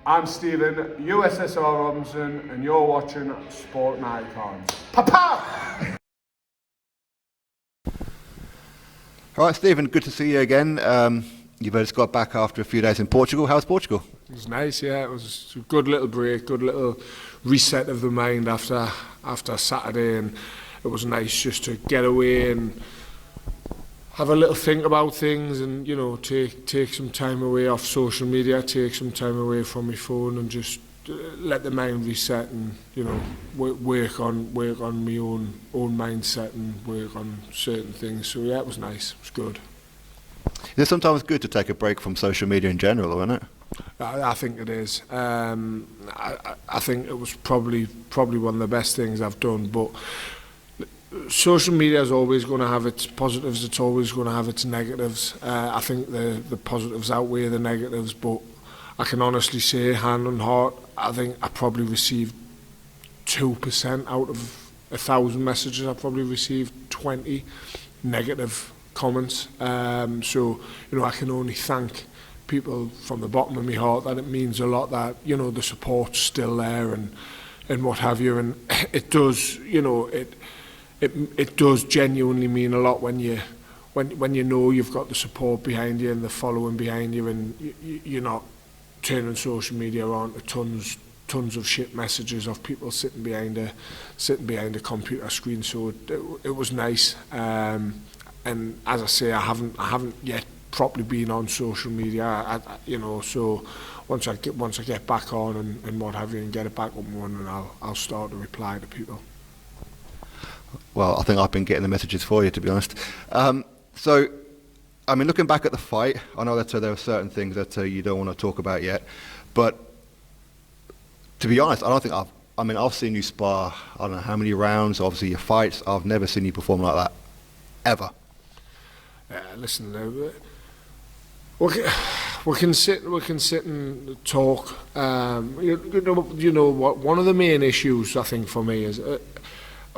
I'm Stephen, USSR Robinson, and you're watching Sporting Icons. Papa! All right, Stephen, good to see you again. You've just got back after a few days in Portugal. How's Portugal? It was nice, yeah. It was a good little break, good little reset of the mind after Saturday, and it was nice just to get away and have a little think about things, and take some time away off social media, take some time away from my phone, and just let the mind reset, and work on my own mindset and work on certain things. So yeah, it was nice. It was good. Is it sometimes good to take a break from social media in general, isn't it? I think it is. I think it was probably one of the best things I've done. But social media is always going to have its positives. It's always going to have its negatives. I think the positives outweigh the negatives. But I can honestly say, hand on heart, I think I probably received 2% out of 1,000 messages. I probably received 20 negative comments. So I can only thank people from the bottom of my heart that it means a lot that the support's still there and what have you, and it does it does genuinely mean a lot when you know you've got the support behind you and the following behind you, and you're not turning social media on to tons of shit messages of people sitting behind a computer screen. So it was nice. And as I say, I haven't yet properly been on social media. So once I get back on and what have you, and get it back up and running, I'll start to reply to people. Well, I think I've been getting the messages for you, to be honest. So, I mean, looking back at the fight, I know that there are certain things that you don't want to talk about yet, but to be honest, I don't think I've seen you spar, I don't know how many rounds, obviously your fights. I've never seen you perform like that, ever. Listen, we can sit and talk. What? One of the main issues I think for me is,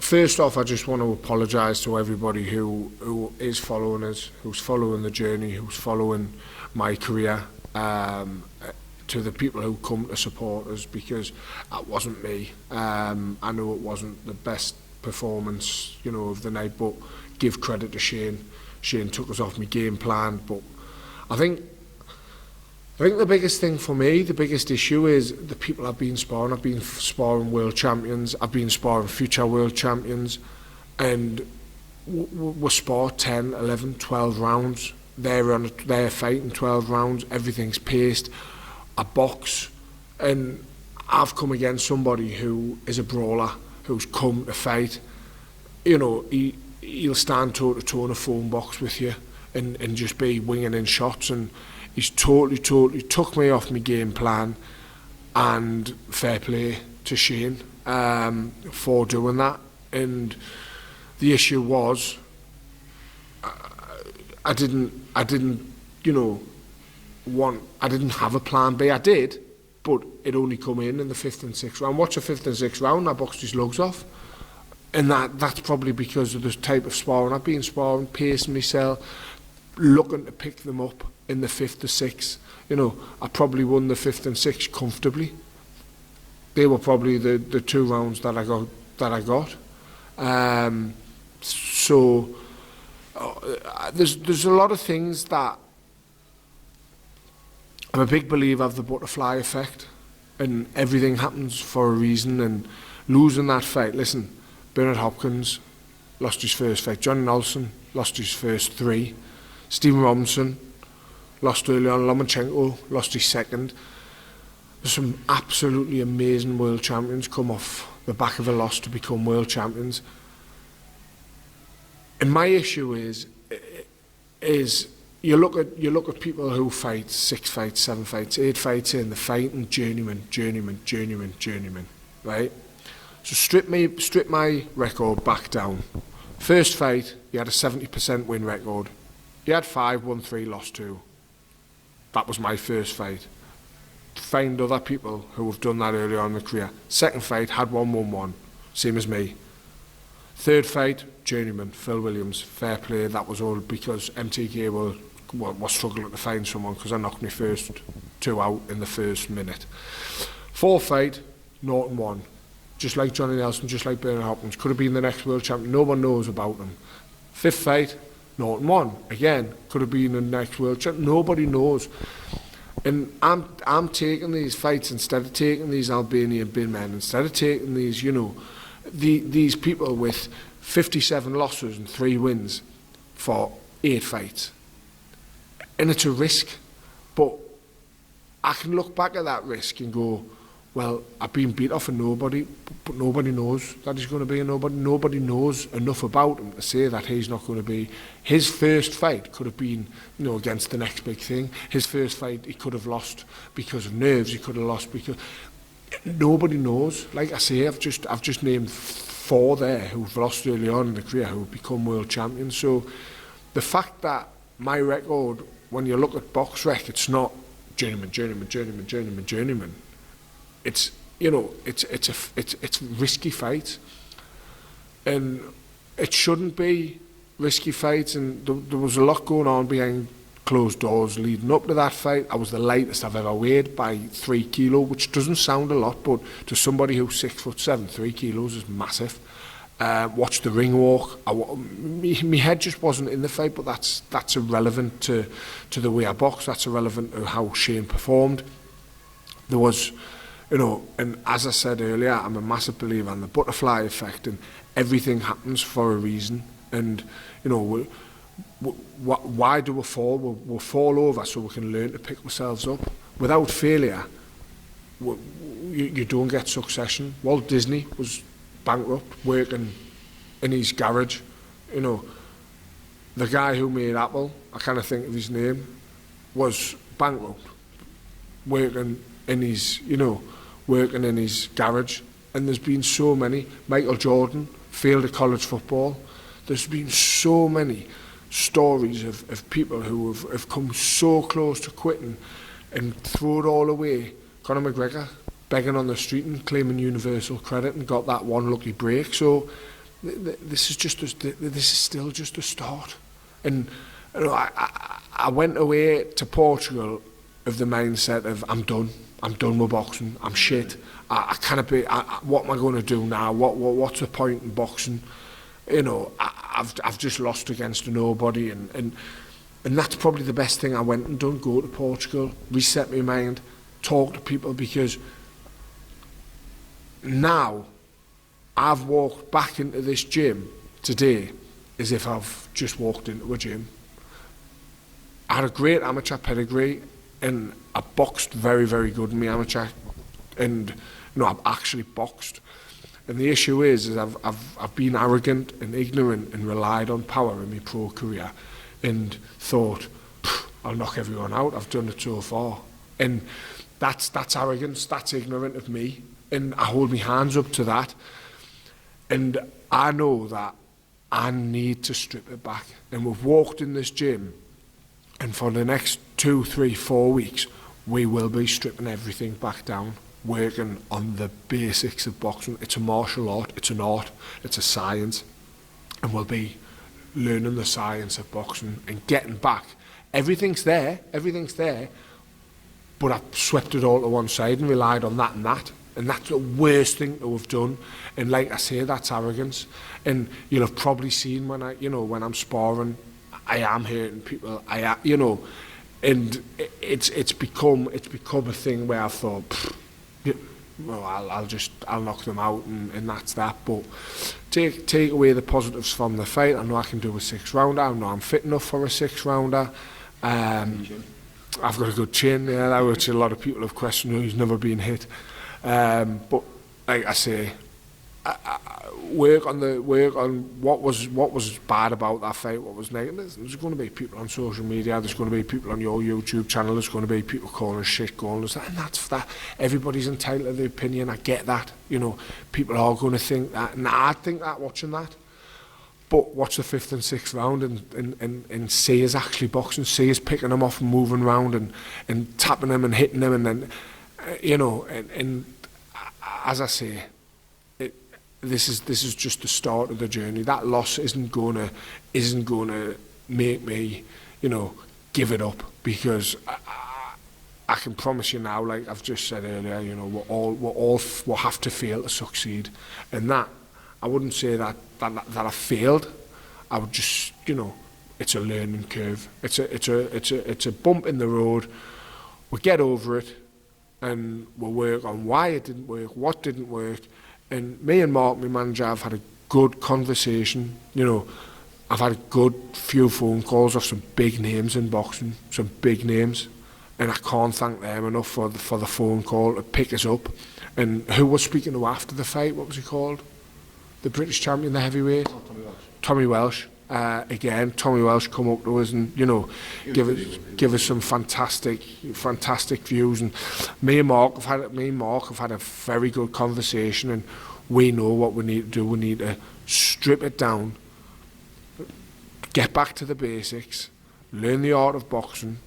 first off, I just want to apologise to everybody who is following us, who's following the journey, who's following my career. To the people who come to support us, because that wasn't me. I know it wasn't the best performance, of the night, but give credit to Shane. Shane took us off my game plan, but I think the biggest thing for me, the biggest issue is the people I've been sparring. I've been sparring world champions, I've been sparring future world champions, and we spar 10, 11, 12 rounds. They're fighting 12 rounds, everything's paced. I box, and I've come against somebody who is a brawler, who's come to fight. He'll stand toe to toe in a phone box with you and just be winging in shots, and he's totally took me off my game plan, and fair play to Shane for doing that. And the issue was I didn't have a plan B. I did, but it only come in the 5th and 6th round. Watch the 5th and 6th round, I boxed his lugs off. And that's probably because of the type of sparring I've been sparring, pacing myself, looking to pick them up in the 5th to 6th. I probably won the 5th and 6th comfortably. They were probably the 2 rounds that I got. So there's a lot of things that I'm a big believer of the butterfly effect, and everything happens for a reason. And losing that fight, listen, Bernard Hopkins lost his first fight. Johnny Nelson lost his first 3. Stephen Robinson lost early on. Lomachenko lost his second. There's some absolutely amazing world champions come off the back of a loss to become world champions. And my issue is you look at people who fight 6 fights, 7 fights, 8 fights in, the fighting journeyman, right? So strip my record back down. First fight, he had a 70% win record. He had 5, won 3, lost 2. That was my first fight. Find other people who have done that earlier on in the career. Second fight, had 1, won 1, same as me. Third fight, journeyman, Phil Williams, fair play. That was all because MTK was struggling to find someone, because I knocked my first 2 out in the first minute. Fourth fight, 0-1. Just like Johnny Nelson, just like Bernard Hopkins. Could have been the next world champion. No one knows about him. Fifth fight, 0-1. Again, could have been the next world champion. Nobody knows. And I'm taking these fights, instead of taking these Albanian bin men, instead of taking these, you know, these people with 57 losses and 3 wins for 8 fights. And it's a risk. But I can look back at that risk and go, well, I've been beat off and nobody, but nobody knows that he's going to be a nobody. Nobody knows enough about him to say that he's not going to be. His first fight could have been, you know, against the next big thing. His first fight he could have lost because of nerves. He could have lost because nobody knows. Like I say, I've just named 4 there who've lost early on in the career who've become world champions. So the fact that my record, when you look at box rec, it's not journeyman. It's, you know, it's risky fights, and it shouldn't be risky fights. And there was a lot going on behind closed doors leading up to that fight. I was the lightest I've ever weighed by 3 kilo, which doesn't sound a lot, but to somebody who's 6'7", 3 kilos is massive. Watched the ring walk. My head just wasn't in the fight, but that's irrelevant to the way I box. That's irrelevant to how Shane performed. There was, you know, and as I said earlier, I'm a massive believer in the butterfly effect, and everything happens for a reason. And, you know, why do we fall? We'll fall over so we can learn to pick ourselves up. Without failure, you don't get succession. Walt Disney was bankrupt, working in his garage. You know, the guy who made Apple, I can't think of his name, was bankrupt, working in his, you know, working in his garage. And there's been so many. Michael Jordan failed at college football. There's been so many stories of people who have come so close to quitting and throw it all away. Conor McGregor begging on the street and claiming universal credit and got that one lucky break. So this is still just a start. And you know, I went away to Portugal of the mindset of I'm done with boxing. I'm shit. I can't be. What am I going to do now? What's the point in boxing? You know, I've just lost against a nobody, and that's probably the best thing I went and done. Go to Portugal, reset my mind, talk to people, because now I've walked back into this gym today as if I've just walked into a gym. I had a great amateur pedigree, and I boxed very, very good in my amateur, and you know, I've actually boxed. And the issue is I've been arrogant and ignorant and relied on power in my pro career, and thought I'll knock everyone out. I've done it so far, and that's arrogance. That's ignorant of me, and I hold my hands up to that. And I know that I need to strip it back. And we've walked in this gym, and for the next 2, 3, 4 weeks, we will be stripping everything back down, working on the basics of boxing. It's a martial art, it's an art, it's a science, and we'll be learning the science of boxing and getting back. Everything's there, but I've swept it all to one side and relied on that, and that's the worst thing to have done. And like I say, that's arrogance. And you'll have probably seen when I'm sparring, I am hurting people. And it's become a thing where I thought, well, I'll knock them out, and that's that. But take away the positives from the fight. I know I can do a 6-rounder. I know I'm fit enough for a 6-rounder. I've got a good chin, yeah, which a lot of people have questioned who's never been hit. But like I say, work on what was bad about that fight, what was negative. There's going to be people on social media, there's going to be people on your YouTube channel, there's going to be people calling us shit, calling us that, and that's that. Everybody's entitled to their opinion. I get that. You know, people are going to think that, and I think that watching that. But watch the 5th and 6th round and see us actually boxing, see us picking them off and moving around and tapping them and hitting them, and then and as I say, this is just the start of the journey. That loss isn't gonna make me, give it up, because I can promise you now, like I've just said earlier, you know, we'll have to fail to succeed, and that I wouldn't say that I failed. I would just, you know, it's a learning curve. It's a bump in the road. We get over it, and we'll work on why it didn't work, what didn't work. And me and Mark, my manager, have had a good conversation. You know, I've had a good few phone calls of some big names in boxing, some big names. And I can't thank them enough for the phone call to pick us up. And who was speaking to after the fight? What was he called? The British champion, the heavyweight? Oh, Tommy Welsh. Tommy Welsh. Again, Tommy Welsh come up to us and, you know, give us some fantastic views. And me and Mark have had a very good conversation, and we know what we need to do. We need to strip it down, get back to the basics, learn the art of boxing,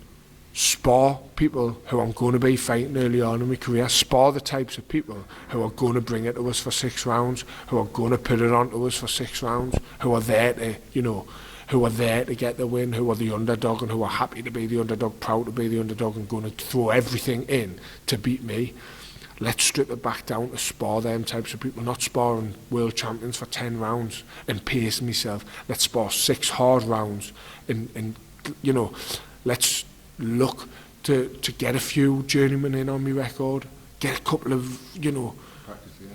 spar people who I'm going to be fighting early on in my career, spar the types of people who are going to bring it to us for 6 rounds, who are going to put it on to us for 6 rounds, who are there to, you know, who are there to get the win, who are the underdog and who are happy to be the underdog, proud to be the underdog and going to throw everything in to beat me. Let's strip it back down to spar them types of people, not sparring world champions for 10 rounds and pacing myself. Let's spar 6 hard rounds and you know, let's look to get a few journeymen in on my record, get a couple of, you know,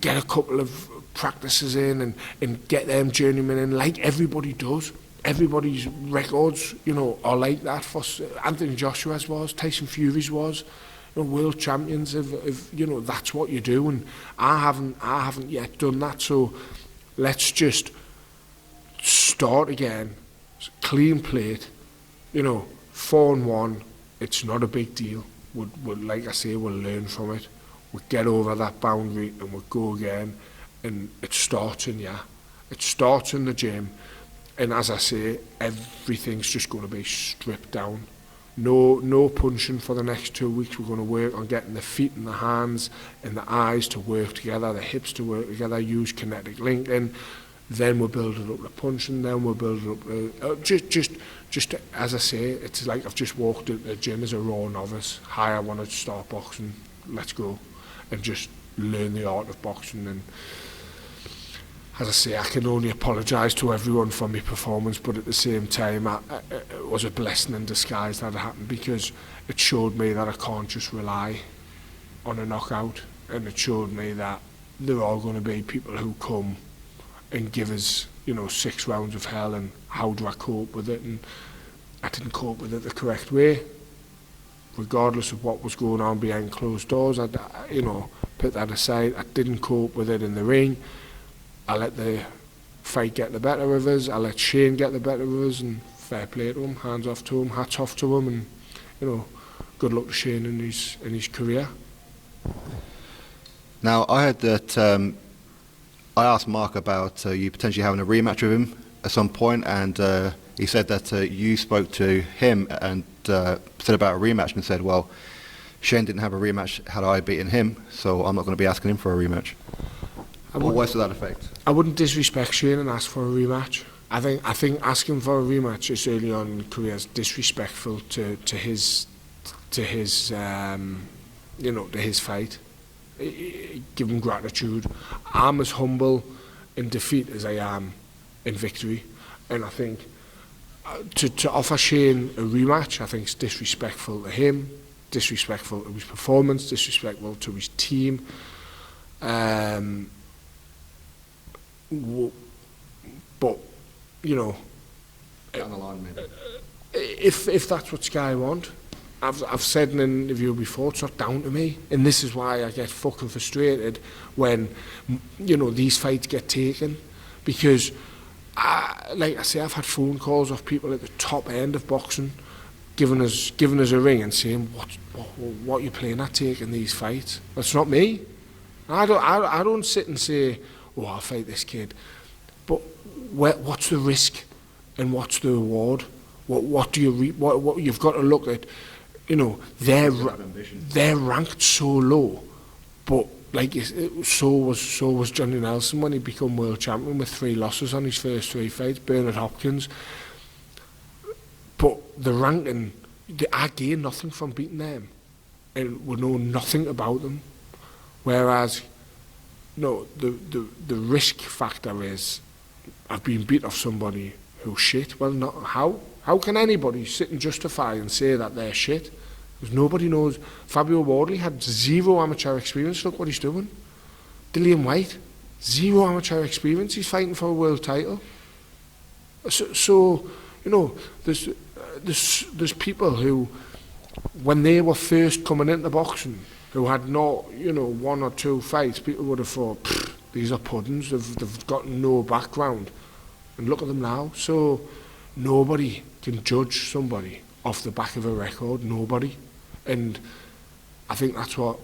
get a couple of practices in and get them journeymen in like everybody does. Everybody's records, you know, are like that. For Anthony Joshua's was, Tyson Fury's was, you know, world champions of you know, that's what you do, and I haven't yet done that. So let's just start again, clean plate, you know, 4-1. It's not a big deal. We'll, like I say, we'll learn from it. We'll get over that boundary and we'll go again. And it starts in It starts in the gym. And as I say, everything's just going to be stripped down. No punching for the next 2 weeks. We're going to work on getting the feet and the hands and the eyes to work together, the hips to work together, use kinetic linking. Then we'll build it up to punching, then we'll build it up to, just as I say, it's like I've just walked into the gym as a raw novice. Hi, I want to start boxing, let's go. And just learn the art of boxing. And as I say, I can only apologise to everyone for my performance, but at the same time, it was a blessing in disguise that it happened, because it showed me that I can't just rely on a knockout, and it showed me that there are going to be people who come and give us, you know, 6 rounds of hell, and how do I cope with it? And I didn't cope with it the correct way, regardless of what was going on behind closed doors. I you know, put that aside. I didn't cope with it in the ring. I let the fight get the better of us. I let Shane get the better of us, and fair play to him, hands off to him, hats off to him, and, you know, good luck to Shane in his career. Now, I heard that I asked Mark about you potentially having a rematch with him at some point, and he said that you spoke to him and said about a rematch and said, well, Shane didn't have a rematch had I beaten him, so I'm not going to be asking him for a rematch. Or words to that effect. I wouldn't disrespect Shane and ask for a rematch. I think asking for a rematch is early on in career is disrespectful to his you know, to his fight. Give him gratitude. I'm as humble in defeat as I am in victory, and I think to offer Shane a rematch, I think it's disrespectful to him, disrespectful to his performance, disrespectful to his team. But you know, down the line, maybe. If that's what Sky want, I've said in an interview before, it's not down to me, and this is why I get fucking frustrated when, you know, these fights get taken, because like I say, I've had phone calls of people at the top end of boxing giving us a ring and saying, what are you playing at taking these fights? That's not me. I don't sit and say, oh, I'll fight this kid, but what's the risk and what's the reward? What do you what you've got to look at? You know, they're ranked so low, but like so was Johnny Nelson when he became world champion with 3 losses on his first 3 fights. Bernard Hopkins, but the ranking, I gained nothing from beating them. and we know nothing about them. Whereas, no, the risk factor is, I've been beat off somebody who's shit. Well, not how? How can anybody sit and justify and say that they're shit? Because nobody knows. Fabio Wardley had 0 amateur experience. Look what he's doing. Dillian White, 0 amateur experience. He's fighting for a world title. So you know, there's people who, when they were first coming into boxing, who had not, 1 or 2 fights, people would have thought, these are puddings, they've got no background. And look at them now. So nobody can judge somebody off the back of a record, nobody. And I think that's what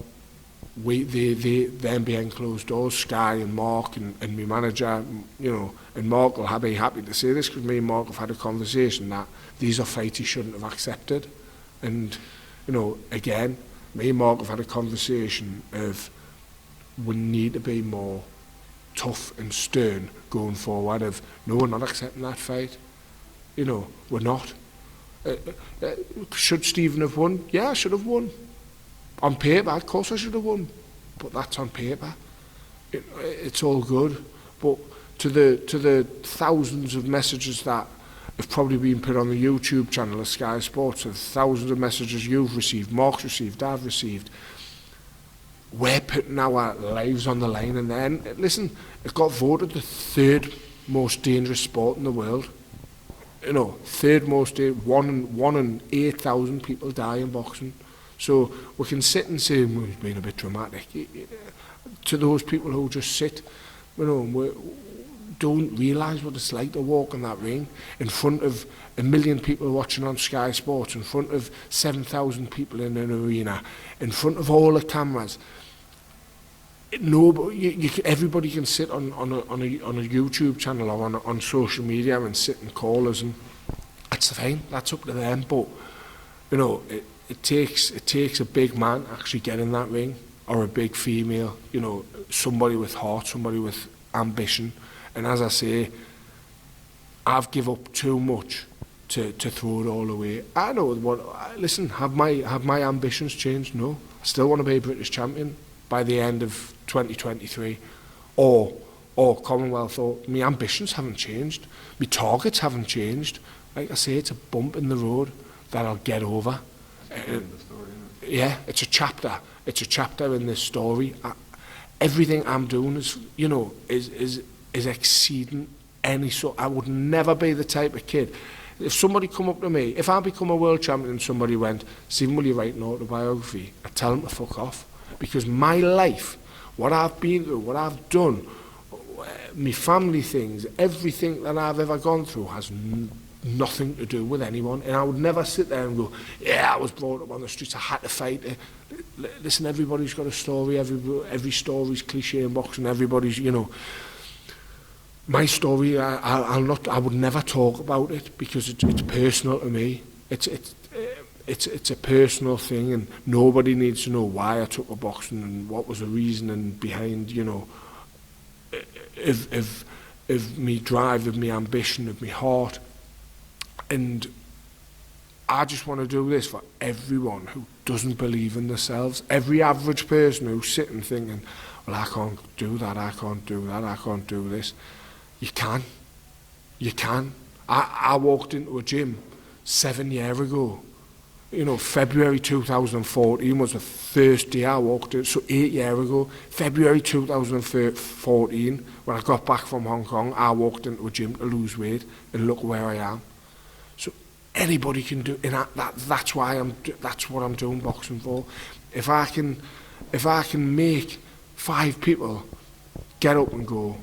them behind closed doors, Sky and Mark and my manager, and Mark will be happy to say this, because me and Mark have had a conversation that these are fights he shouldn't have accepted. And, again, me and Mark have had a conversation of, we need to be more tough and stern going forward of, no, we're not accepting that fight. We're not. Should Stephen have won? Yeah, I should have won. On paper, of course I should have won. But that's on paper. It's all good. But to the thousands of messages that have probably been put on the YouTube channel of Sky Sports, of thousands of messages you've received, Mark's received, I've received, we're putting our lives on the line. And then, listen, it got voted the 3rd most dangerous sport in the world. 3rd most, 1 in 8,000 people die in boxing. So we can sit and say, well, he's been a bit dramatic. To those people who just sit, don't realise what it's like to walk in that ring in front of 1 million people watching on Sky Sports, in front of 7,000 people in an arena, in front of all the cameras. Everybody can sit on a YouTube channel or on social media and sit and call us, and that's fine. That's up to them. But it takes a big man actually get in that ring, or a big female. Somebody with heart, somebody with ambition. And as I say, I've given up too much to throw it all away. I know what. Listen, have my ambitions changed? No, I still want to be a British champion by the end of 2023, or Commonwealth. Or my ambitions haven't changed. My targets haven't changed. Like I say, it's a bump in the road that I'll get over. Yeah, it's a chapter. It's a chapter in this story. Everything I'm doing is exceeding any sort. I would never be the type of kid. If somebody come up to me, if I become a world champion and somebody went, Stephen, will you write an autobiography? I'd tell them to fuck off. Because my life, what I've been through, what I've done, my family things, everything that I've ever gone through has nothing to do with anyone. And I would never sit there and go, yeah, I was brought up on the streets, I had to fight. Listen, everybody's got a story. Every story's cliche in boxing. Everybody's, my story, I would never talk about it, because it's personal to me. It's a personal thing, and nobody needs to know why I took up boxing and what was the reasoning behind, of me drive, of me ambition, of me heart. And I just want to do this for everyone who doesn't believe in themselves. Every average person who's sitting thinking, well, I can't do that, I can't do that, I can't do this. You can. You can. I walked into a gym 7 years ago. February 2014 was the first day I walked in. So 8 years ago, February 2014, when I got back from Hong Kong, I walked into a gym to lose weight, and look where I am. So anybody can do, and that's what I'm doing boxing for. If I can make 5 people get up and go,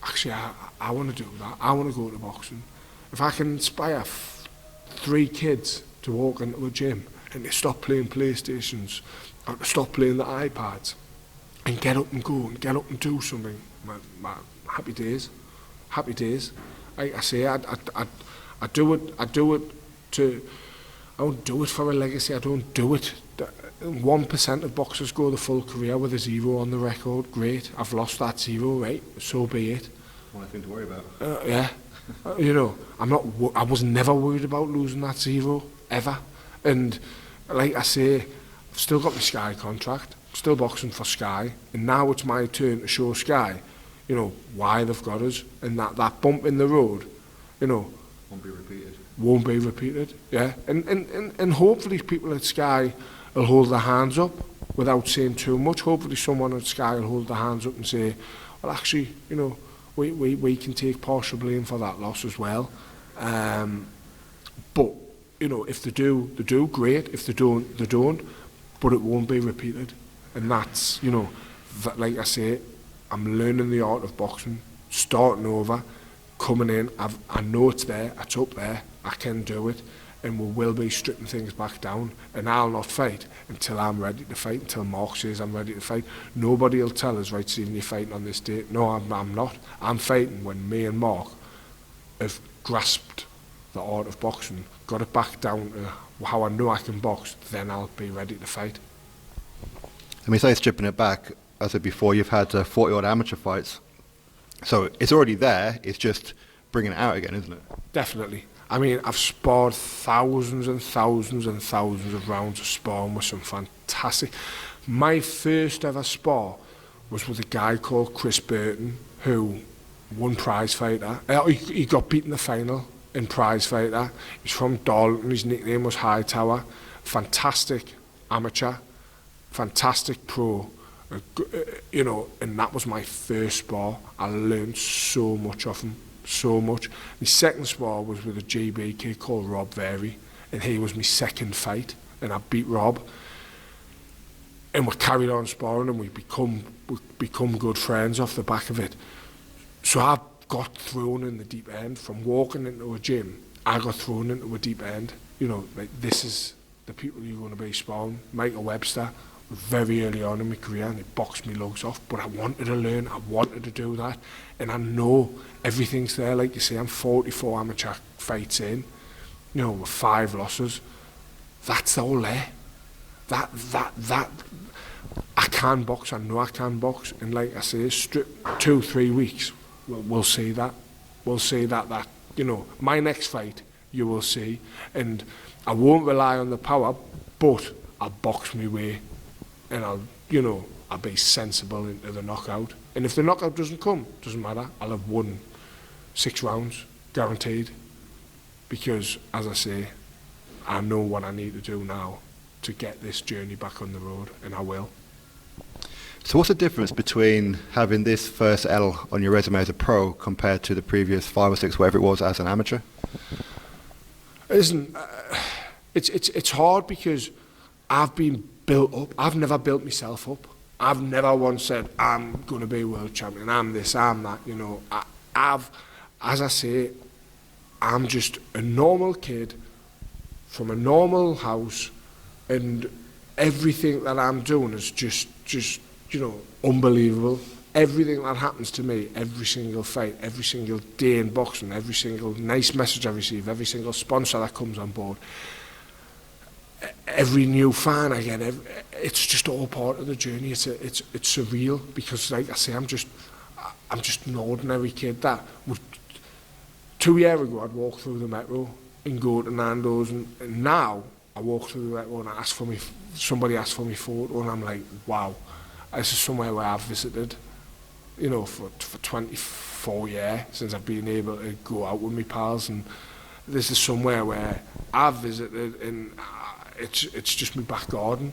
actually, I want to do that. I want to go to boxing. If I can inspire 3 kids to walk into a gym and to stop playing PlayStations, or to stop playing the iPads, and get up and go and get up and do something, my happy days. Happy days. Like I say, I do it to, I don't do it for a legacy. I don't do it. 1% of boxers go the full career with a 0 on the record. Great. I've lost that 0, right? So be it. One thing to worry about. Yeah. I was never worried about losing that 0, ever. And like I say, I've still got my Sky contract, still boxing for Sky, and now it's my turn to show Sky, you know, why they've got us, and that bump in the road, you know, won't be repeated, yeah, and hopefully people at Sky will hold their hands up without saying too much. Hopefully someone at Sky will hold their hands up and say, well, actually, you know, we can take partial blame for that loss as well. But, you know, if they do, great. If they don't, they don't. But it won't be repeated. And that's, you know, that, like I say, I'm learning the art of boxing, starting over, coming in. I know it's there, it's up there, I can do it. And we will be stripping things back down. And I'll not fight until I'm ready to fight, until Mark says I'm ready to fight. Nobody will tell us, right, Stephen, you're fighting on this date. No, I'm not. I'm fighting when me and Mark have grasped the art of boxing, got it back down to how I know I can box, then I'll be ready to fight. I mean, say stripping it back, as I said before, you've had 40-odd amateur fights. So it's already there, it's just bringing it out again, isn't it? Definitely. I mean, I've sparred thousands and thousands and thousands of rounds of sparring with some fantastic... My first ever spar was with a guy called Chris Burton, who won prize fighter. He got beaten in the final in prize fighter. He's from Darlington, his nickname was Hightower. Fantastic amateur, fantastic pro. You know, and that was my first spar. I learned so much of him. So much. My second spar was with a GB kid called Rob Very, and he was my second fight, and I beat Rob. And we carried on sparring, and we become good friends off the back of it. So I got thrown in the deep end from walking into a gym. I got thrown into a deep end. You know, like, this is the people you're going to be sparring. Michael Webster, very early on in my career, and it boxed me lugs off, but I wanted to learn, I wanted to do that, and I know everything's there. Like you say, I'm 44 amateur fights in, you know, with 5 losses. That's all there. That I can box, I know I can box, and like I say, 2-3 weeks, we'll see that. We'll see that, you know, my next fight, you will see, and I won't rely on the power, but I'll box my way. And I'll be sensible into the knockout. And if the knockout doesn't come, doesn't matter. I'll have won 6 rounds, guaranteed. Because, as I say, I know what I need to do now to get this journey back on the road, and I will. So what's the difference between having this first L on your resume as a pro compared to the previous 5 or 6, whatever it was, as an amateur? It's hard because I've been built up. I've never built myself up. I've never once said, I'm going to be world champion, I'm this, I'm that, you know. As I say, I'm just a normal kid from a normal house, and everything that I'm doing is just you know, unbelievable. Everything that happens to me, every single fight, every single day in boxing, every single nice message I receive, every single sponsor that comes on board, every new fan I get, it's just all part of the journey. It's surreal, because, like I say, I'm just an ordinary kid that would, 2 years ago I'd walk through the metro and go to Nando's, and now I walk through the metro and somebody asks for me photo, and I'm like, wow, this is somewhere where I've visited, you know, for 24 years since I've been able to go out with my pals, and this is somewhere where I've visited, and it's just my back garden.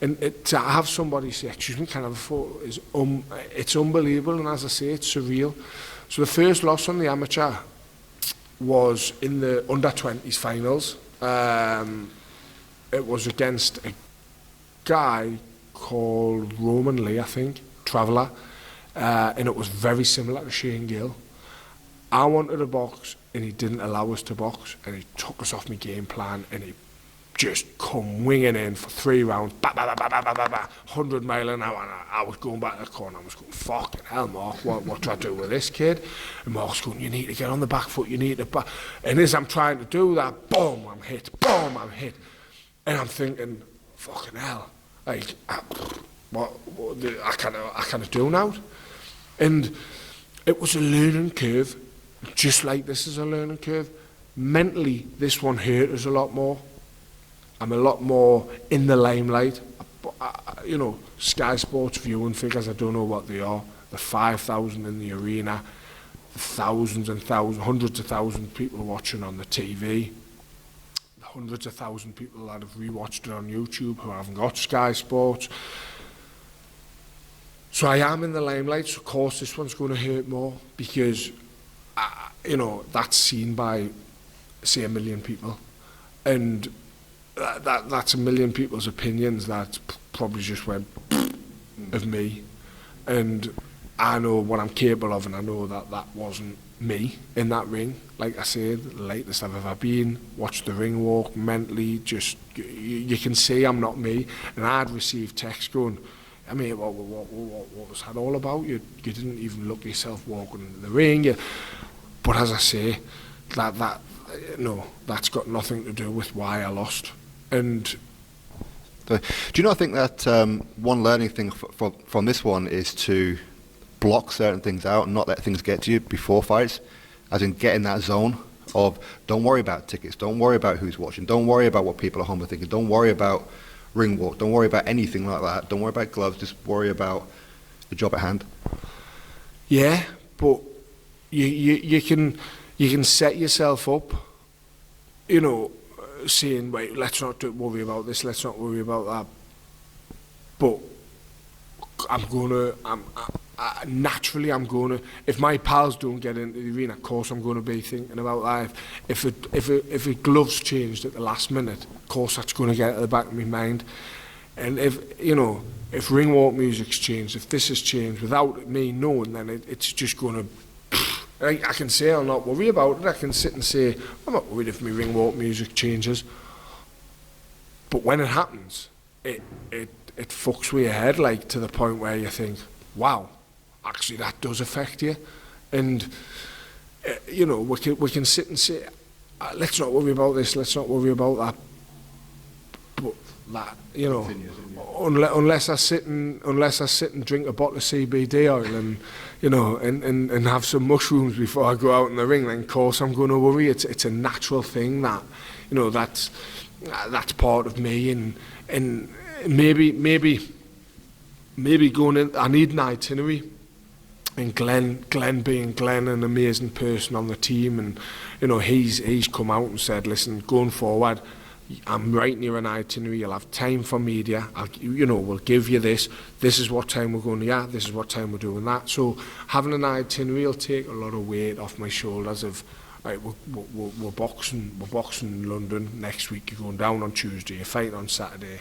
And to have somebody say, excuse me, can I have a photo, it's unbelievable, and as I say, it's surreal. So the first loss on the amateur was in the under-20s finals. It was against a guy called Roman Lee, I think, Traveller, and it was very similar to Shane Gill. I wanted to box, and he didn't allow us to box, and he took us off my game plan, and he just come winging in for 3 rounds, 100 mile an hour, and I was going back to the corner. I was going, fucking hell, Mark, what do I do with this kid? And Mark's going, you need to get on the back foot, you need to... And as I'm trying to do that, boom, I'm hit, and I'm thinking, fucking hell, like, what I can't do now. And it was a learning curve, just like this is a learning curve. Mentally, this one hurt us a lot more. I'm a lot more in the limelight. You know, Sky Sports viewing figures, I don't know what they are. The 5,000 in the arena, the thousands and thousands, hundreds of thousands of people watching on the TV, the hundreds of thousands of people that have rewatched it on YouTube who haven't got Sky Sports. So I am in the limelight, so of course this one's going to hurt more because, you know, that's seen by, say, 1 million people. And that's 1 million people's opinions that probably just went of me. And I know what I'm capable of, and I know that that wasn't me in that ring. Like I said, the latest I've ever been, watched the ring walk mentally, just, you can see I'm not me. And I'd received texts going, I mean, what was that all about? You didn't even look yourself walking into the ring. But as I say, that's got nothing to do with why I lost. And do you not think that one learning thing from this one is to block certain things out and not let things get to you before fights, as in get in that zone of don't worry about tickets, don't worry about who's watching, don't worry about what people at home are thinking, don't worry about ring walk, don't worry about anything like that, don't worry about gloves, just worry about the job at hand? Yeah, but you can set yourself up, you know, saying, wait, let's not worry about this, let's not worry about that. But naturally I'm gonna, if my pals don't get into the arena, of course I'm gonna be thinking about that. If it gloves changed at the last minute, of course that's gonna get at the back of my mind. And if ring walk music's changed, if this has changed without me knowing, then it's just gonna, I can say I'll not worry about it. I can sit and say I'm not worried if my ring walk music changes. But when it happens, it fucks with your head, like to the point where you think, wow, actually that does affect you. And we can sit and say, let's not worry about this, let's not worry about that. But that, unless I sit and drink a bottle of CBD oil and have some mushrooms before I go out in the ring, then of course I'm going to worry. It's a natural thing that, that's part of me, and maybe going in, I need an itinerary. And Glenn being an amazing person on the team, and he's come out and said, listen, going forward, I'm writing you an itinerary, you'll have time for media, we'll give you this is what time we're going to, this is what time we're doing that. So having an itinerary will take a lot of weight off my shoulders of, right, we're boxing in London next week, you're going down on Tuesday, you're fighting on Saturday,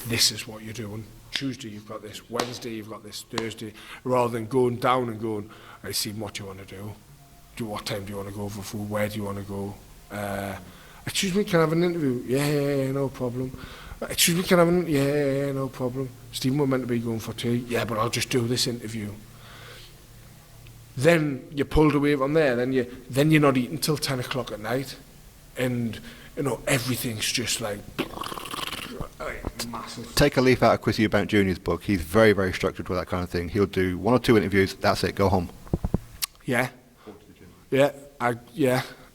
this is what you're doing. Tuesday you've got this, Wednesday you've got this, Thursday, rather than going down and going, I see what you want to do, what time do you want to go for food, where do you want to go, excuse me, can I have an interview? Yeah, no problem. Excuse me, can I have an interview? Yeah, no problem. Stephen, we're meant to be going for tea. Yeah, but I'll just do this interview. Then you're pulled away from there, then you're not eating till 10 o'clock at night, and everything's just like massive. Take a leaf out of Chris Eubank Jr.'s book. He's very, very structured with that kind of thing. He'll do 1 or 2 interviews, that's it, go home. Yeah.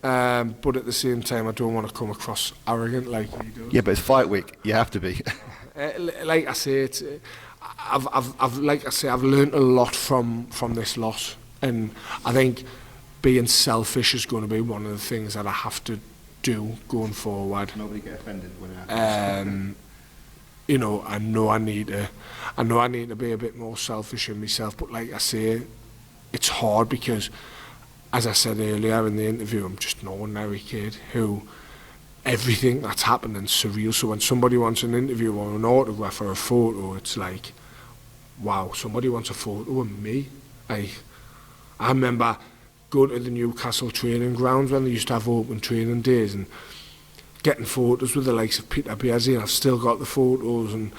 But at the same time, I don't want to come across arrogant like he does. Yeah, but it's fight week. You have to be. Like I say, I've learned a lot from this loss, and I think being selfish is going to be one of the things that I have to do going forward. Nobody get offended when it happens. I know I need to be a bit more selfish in myself. But like I say, it's hard because, as I said earlier in the interview, I'm just an ordinary kid who everything that's happening is surreal. So when somebody wants an interview or an autograph or a photo, it's like, wow, somebody wants a photo of me. I remember going to the Newcastle training grounds when they used to have open training days and getting photos with the likes of Peter Beasley, and I've still got the photos and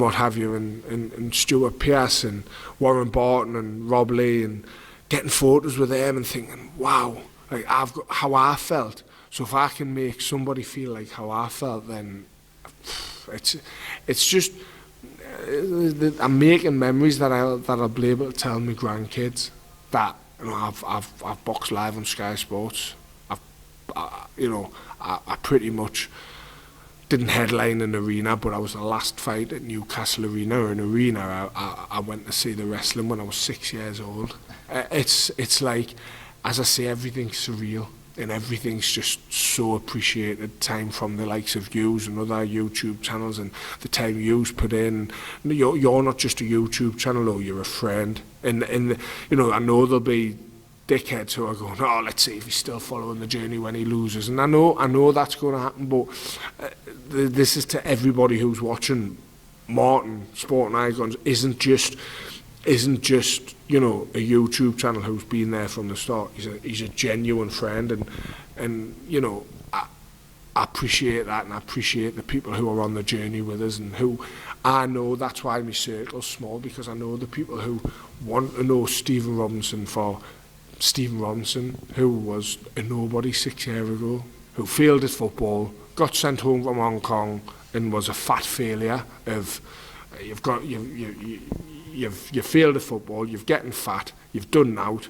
what have you, and Stuart Pearce and Warren Barton and Rob Lee, and getting photos with them and thinking, wow, like I've got how I felt. So if I can make somebody feel like how I felt, then it's just I'm making memories that I'll be able to tell my grandkids that I've boxed live on Sky Sports. I pretty much didn't headline an arena, but I was the last fight at Newcastle Arena. An arena, I went to see the wrestling when I was 6 years old. It's like, as I say, everything's surreal and everything's just so appreciated. Time from the likes of yous and other YouTube channels, and the time yous put in. You're not just a YouTube channel, or you're a friend. And you know, I know there'll be dickheads who are going, oh, let's see if he's still following the journey when he loses. And I know that's going to happen, but this is to everybody who's watching. Martin, Sporting Icons, isn't just you know, a YouTube channel who's been there from the start. He's a genuine friend, and you know, I appreciate that, and I appreciate the people who are on the journey with us, and who I know. That's why my circle's small, because I know the people who want to know Stephen Robinson, for Stephen Robinson, who was a nobody 6 years ago, who failed at football, got sent home from Hong Kong, and was a fat failure of you've failed at football, you've getting fat, you've done out,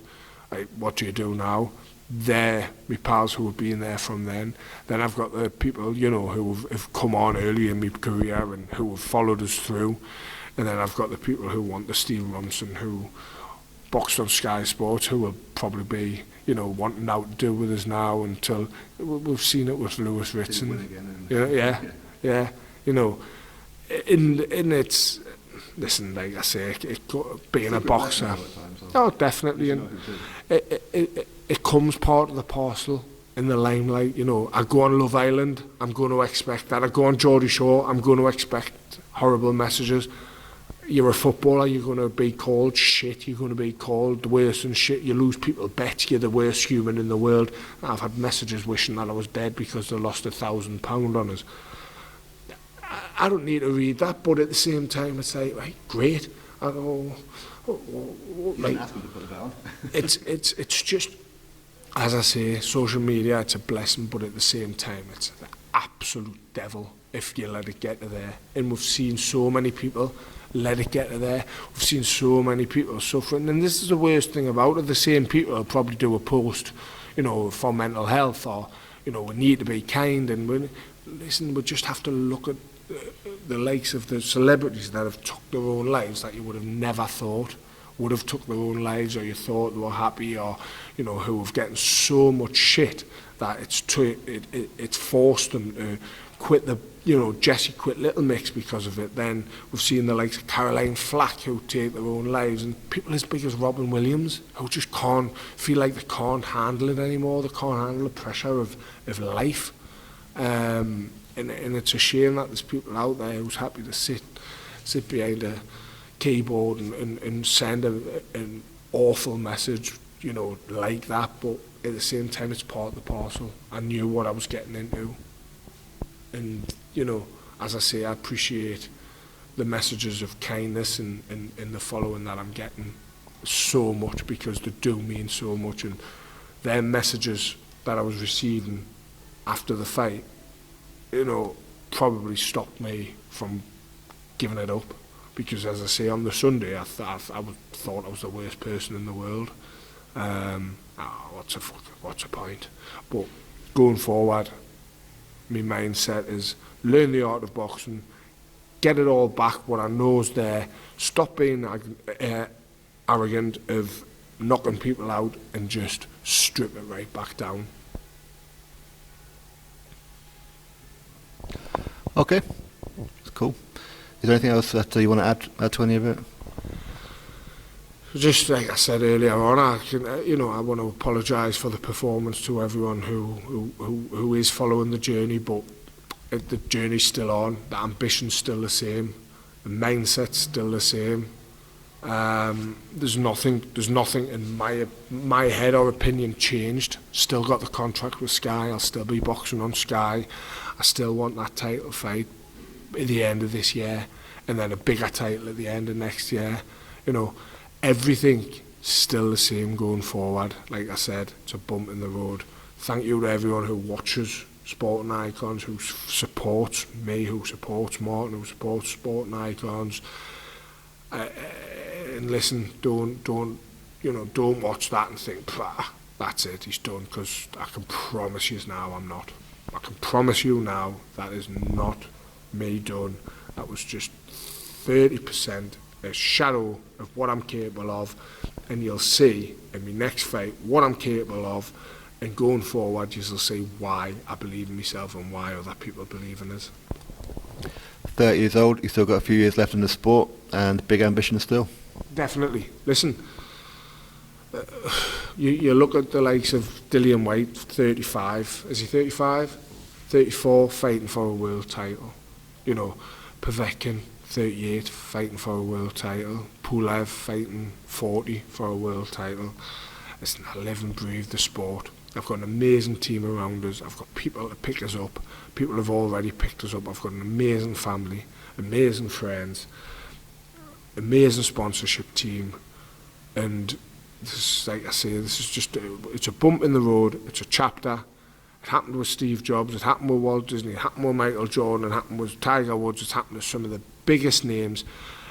what do you do now? They're my pals who have been there from then. Then I've got the people, you know, who have come on early in my career and who have followed us through. And then I've got the people who want the Stephen Robinson, who boxed on Sky Sports, who will probably be, you know, wanting out to do with us now until we've seen it with Lewis Ritson. Yeah, you know, in it's, listen, like I say, being a boxer, oh, definitely, and it comes part of the parcel in the limelight. You know, I go on Love Island, I'm going to expect that. I go on Geordie Shore, I'm going to expect horrible messages. You're a footballer, you're going to be called shit, you're going to be called worse and shit. You lose people bet you're the worst human in the world. I've had messages wishing that I was dead because they lost £1,000 on us. I don't need to read that, but at the same time it's like, right, great. I go, like, it's just, as I say, social media, it's a blessing, but at the same time it's the absolute devil if you let it get to there. And we've seen so many people let it get to there. We've seen so many people suffering, and this is the worst thing about it. The same people will probably do a post, you know, for mental health, or, you know, we need to be kind, and we just have to look at the likes of the celebrities that have took their own lives that you would have never thought would have took their own lives, or you thought they were happy, or, you know, who have getting so much shit that it's forced them to quit the, you know, Jesse quit Little Mix because of it. Then we've seen the likes of Caroline Flack who take their own lives, and people as big as Robin Williams who just can't feel like they can't handle it anymore. They can't handle the pressure of life. And it's a shame that there's people out there who's happy to sit behind a keyboard and send an awful message, you know, like that. But at the same time, it's part of the parcel. I knew what I was getting into. And, you know, as I say, I appreciate the messages of kindness and the following that I'm getting so much, because they do mean so much. And their messages that I was receiving after the fight, you know, probably stopped me from giving it up. Because, as I say, on the Sunday, I thought I was the worst person in the world. What's a point? But going forward, my mindset is learn the art of boxing, get it all back, what I know is there, stop being arrogant of knocking people out, and just strip it right back down. Okay, that's cool. Is there anything else that you want to add to any of it? Just like I said earlier on, I want to apologise for the performance to everyone who is following the journey, but the journey's still on, the ambition's still the same, the mindset's still the same. There's nothing in my head or opinion changed. Still got the contract with Sky, I'll still be boxing on Sky, I still want that title fight at the end of this year, and then a bigger title at the end of next year. You know, everything still the same going forward. Like I said, it's a bump in the road. Thank you to everyone who watches Sporting Icons, who supports me, who supports Martin, who supports Sporting Icons. And listen, don't watch that and think, that's it, he's done, because I can promise you now I'm not. I can promise you now that is not me done. That was just 30%, a shadow of what I'm capable of, and you'll see in my next fight what I'm capable of, and going forward you'll see why I believe in myself and why other people believe in us. 30 years old, you've still got a few years left in the sport, and big ambitions still. Definitely. Listen, you look at the likes of Dillian White, 35, is he 35? 34, fighting for a world title. You know, Povetkin, 38, fighting for a world title. Pulev, fighting 40 for a world title. Listen, I live and breathe the sport. I've got an amazing team around us. I've got people to pick us up. People have already picked us up. I've got an amazing family, amazing friends, amazing sponsorship team. And this is, like I say, this is just, it's a bump in the road. It's a chapter. It happened with Steve Jobs. It happened with Walt Disney. It happened with Michael Jordan. It happened with Tiger Woods. It's happened with some of the biggest names.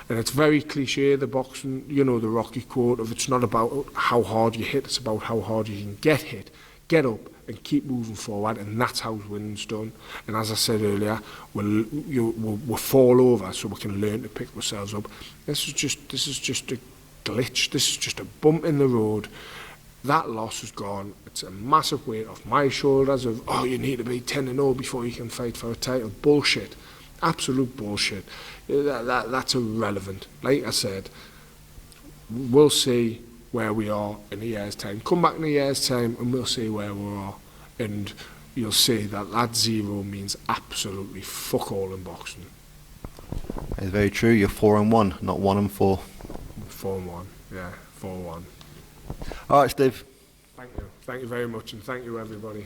And it's very cliche, the boxing, you know, the Rocky quote of it's not about how hard you hit, it's about how hard you can get hit, get up and keep moving forward, and that's how winning's done. And as I said earlier, we'll fall over so we can learn to pick ourselves up. This is just a glitch. This is just a bump in the road. That loss is gone. It's a massive weight off my shoulders of, oh, you need to be 10-0 before you can fight for a title. Bullshit. Absolute bullshit. That's irrelevant. Like I said, we'll see where we are in a year's time. Come back in a year's time and we'll see where we are. And you'll see that that 0 means absolutely fuck all in boxing. It's very true. You're 4-1, not 1-4. 4-1, yeah, 4-1. All right, Steve. Thank you. Thank you very much, and thank you, everybody.